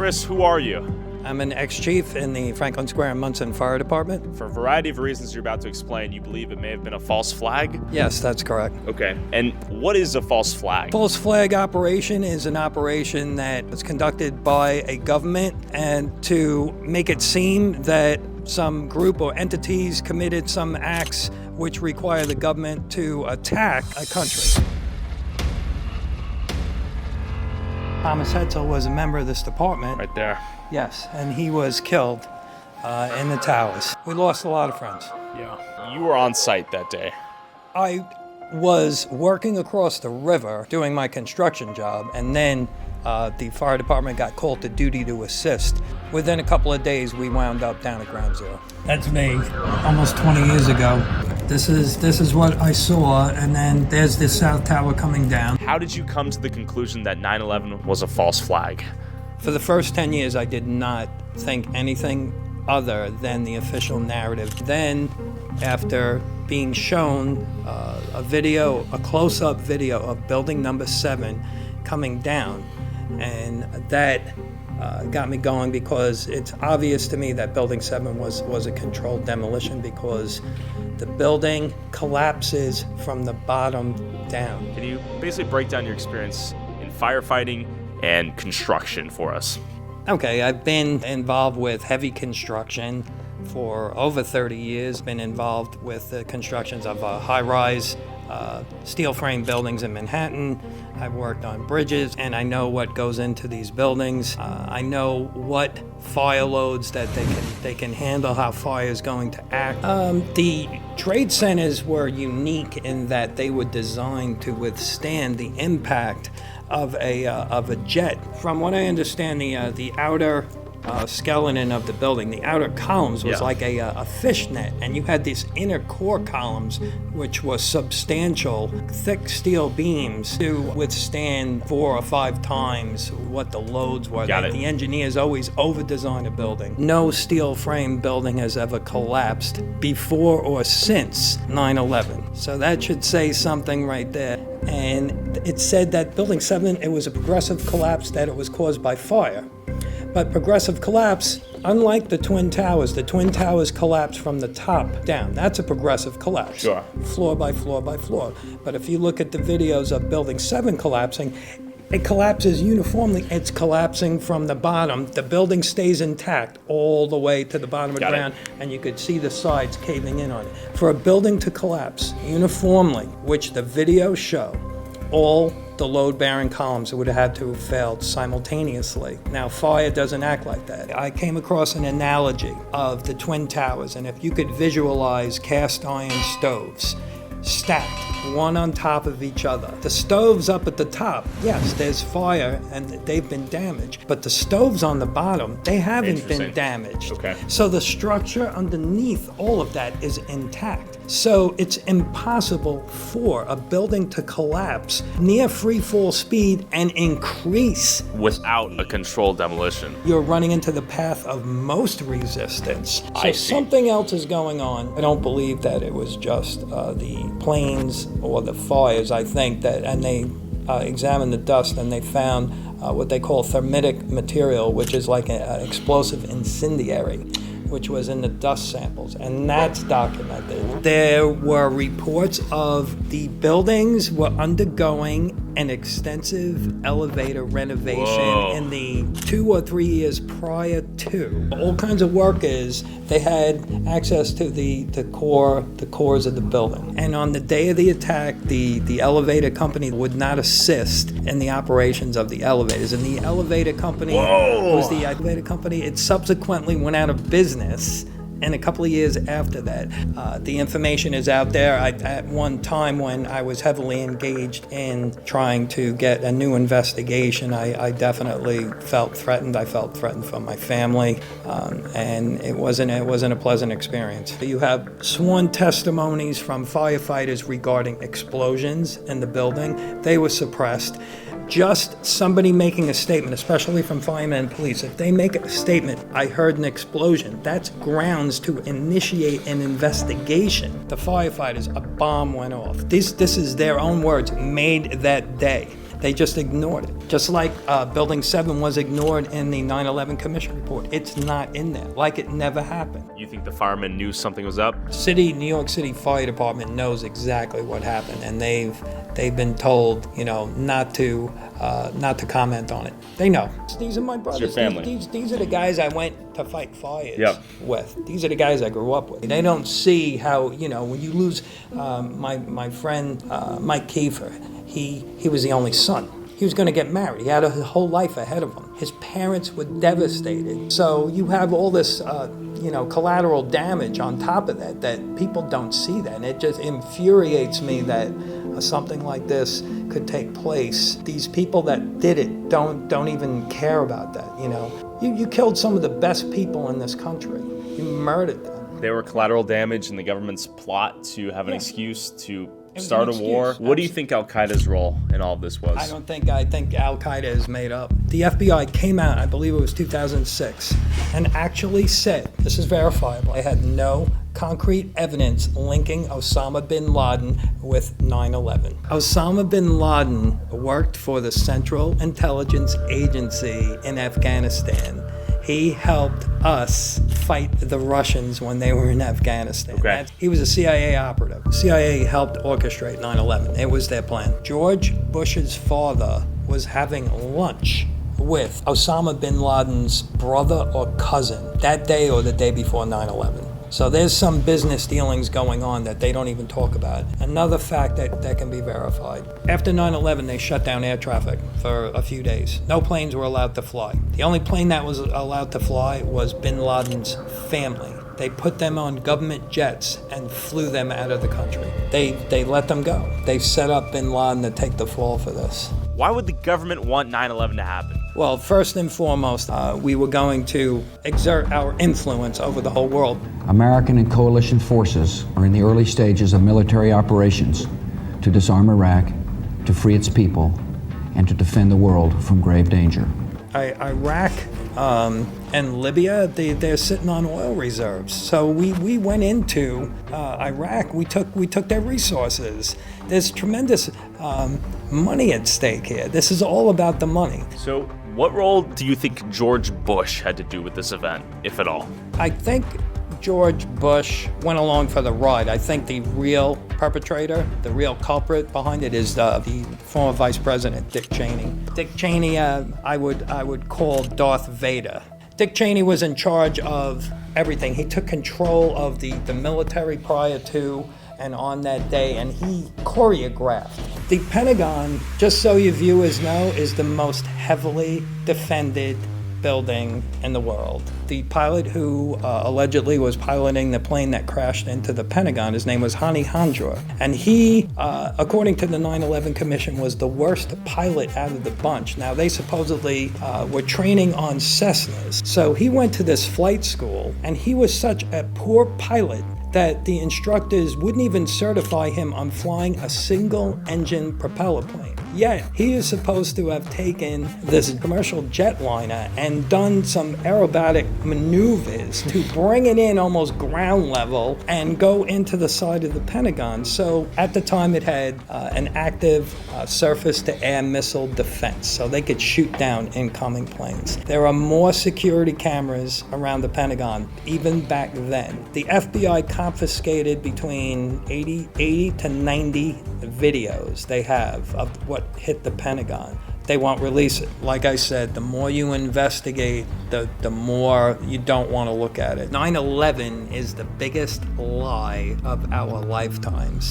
Chris, who are you? I'm an ex-chief in the Franklin Square and Munson Fire Department. For a variety of reasons you're about to explain, you believe it may have been a false flag? Yes, that's correct. Okay. And what is a false flag? False flag operation is an operation that was conducted by a government and to make it seem that some group or entities committed some acts which require the government to attack a country. Thomas Hetzel was a member of this department. Right there. Yes, and he was killed in the towers. We lost a lot of friends. Yeah. You were on site that day. I was working across the river doing my construction job, and then the fire department got called to duty to assist. Within a couple of days, we wound up down at ground zero. That's me, almost 20 years ago. This is what I saw, and then there's the South Tower coming down. How did you come to the conclusion that 9/11 was a false flag? For the first 10 years, I did not think anything other than the official narrative. Then, after being shown a close-up video of building number 7 coming down, and that got me going, because it's obvious to me that building 7 was a controlled demolition, because the building collapses from the bottom down. Can you basically break down your experience in firefighting and construction for us? Okay, I've been involved with heavy construction for over 30 years. Been involved with the constructions of high-rise steel frame buildings in Manhattan. I've worked on bridges, and I know what goes into these buildings. I know what fire loads that they can handle, how fire is going to act. The trade centers were unique in that they were designed to withstand the impact of a jet. From what I understand, the outer skeleton of the building, the outer columns was like a fishnet, and you had these inner core columns which were substantial, thick steel beams to withstand 4 or 5 times what the loads were. The engineers always over-design a building. No steel frame building has ever collapsed before or since 9/11. So that should say something right there. And it said that building 7, it was a progressive collapse, that it was caused by fire. But progressive collapse, unlike the Twin Towers collapse from the top down. That's a progressive collapse. Sure. Floor by floor by floor. But if you look at the videos of building 7 collapsing, it collapses uniformly. It's collapsing from the bottom. The building stays intact all the way to the bottom of the ground, and you could see the sides caving in on it. For a building to collapse uniformly, which the videos show, all the load-bearing columns would have had to have failed simultaneously. Now, fire doesn't act like that. I came across an analogy of the Twin Towers, and if you could visualize cast iron stoves stacked one on top of each other. The stoves up at the top, yes, there's fire and they've been damaged, but the stoves on the bottom, they haven't been damaged. Okay. So the structure underneath all of that is intact. So it's impossible for a building to collapse near free fall speed and increase without a controlled demolition. You're running into the path of most resistance. So something else is going on. I don't believe that it was just the planes or the fires. I think that, and they examined the dust and they found what they call thermitic material, which is like an explosive incendiary, which was in the dust samples, and that's documented. There were reports of the buildings were undergoing an extensive elevator renovation in the 2 or 3 years prior to. All kinds of workers, they had access to the cores of the building. And on the day of the attack, the elevator company would not assist in the operations of the elevators. And the elevator company it subsequently went out of business. And a couple of years after that, the information is out there. At one time when I was heavily engaged in trying to get a new investigation, I definitely felt threatened. I felt threatened from my family, and it wasn't a pleasant experience. You have sworn testimonies from firefighters regarding explosions in the building. They were suppressed. Just somebody making a statement, especially from firemen and police, if they make a statement, I heard an explosion, that's grounds to initiate an investigation. The firefighters, a bomb went off. This is their own words, made that day. They just ignored it. Just like Building 7 was ignored in the 9/11 Commission report. It's not in there, like it never happened. You think the firemen knew something was up? New York City Fire Department knows exactly what happened, and they've been told, not to comment on it. They know. These are my brothers. It's your family. These are the guys I went to fight fires Yep. with. These are the guys I grew up with. They don't see how, when you lose my friend Mike Kiefer, he was the only son. He was going to get married. He had a whole life ahead of him. His parents were devastated. So you have all this, collateral damage on top of that people don't see that. And it just infuriates me that something like this could take place. These people that did it don't even care about that, You killed some of the best people in this country. You murdered them. They were collateral damage in the government's plot to have an excuse to was start an a war. excuse. What do you think Al-Qaeda's role in all of this was? I think Al-Qaeda is made up. The FBI came out, I believe it was 2006, and actually said, this is verifiable, they had no concrete evidence linking Osama bin Laden with 9/11. Osama bin Laden worked for the Central Intelligence Agency in Afghanistan. He helped us fight the Russians when they were in Afghanistan. Okay. He was a CIA operative. CIA helped orchestrate 9/11. It was their plan. George Bush's father was having lunch with Osama bin Laden's brother or cousin that day or the day before 9/11. So there's some business dealings going on that they don't even talk about. Another fact that can be verified. After 9/11, they shut down air traffic for a few days. No planes were allowed to fly. The only plane that was allowed to fly was bin Laden's family. They put them on government jets and flew them out of the country. They let them go. They set up bin Laden to take the fall for this. Why would the government want 9/11 to happen? Well, first and foremost, we were going to exert our influence over the whole world. American and coalition forces are in the early stages of military operations to disarm Iraq, to free its people, and to defend the world from grave danger. Iraq and Libya, they're sitting on oil reserves. So we went into Iraq. We took their resources. There's tremendous money at stake here. This is all about the money. So what role do you think George Bush had to do with this event, if at all? I think George Bush went along for the ride. I think the real perpetrator, the real culprit behind it is the former Vice President, Dick Cheney. Dick Cheney, I would call Darth Vader. Dick Cheney was in charge of everything. He took control of the military prior to and on that day, and he choreographed. The Pentagon, just so you viewers know, is the most heavily defended building in the world. The pilot who allegedly was piloting the plane that crashed into the Pentagon, his name was Hani Hanjour, and he, according to the 9/11 Commission, was the worst pilot out of the bunch. Now, they supposedly were training on Cessnas, so he went to this flight school, and he was such a poor pilot that the instructors wouldn't even certify him on flying a single-engine propeller plane. Yet, he is supposed to have taken this commercial jetliner and done some aerobatic maneuvers to bring it in almost ground level and go into the side of the Pentagon. So, at the time, it had an active surface-to-air missile defense, so they could shoot down incoming planes. There are more security cameras around the Pentagon, even back then. The FBI confiscated between 80 to 90 videos they have of what hit the Pentagon. They won't release it. Like I said, the more you investigate, the more you don't want to look at it. 9/11 is the biggest lie of our lifetimes.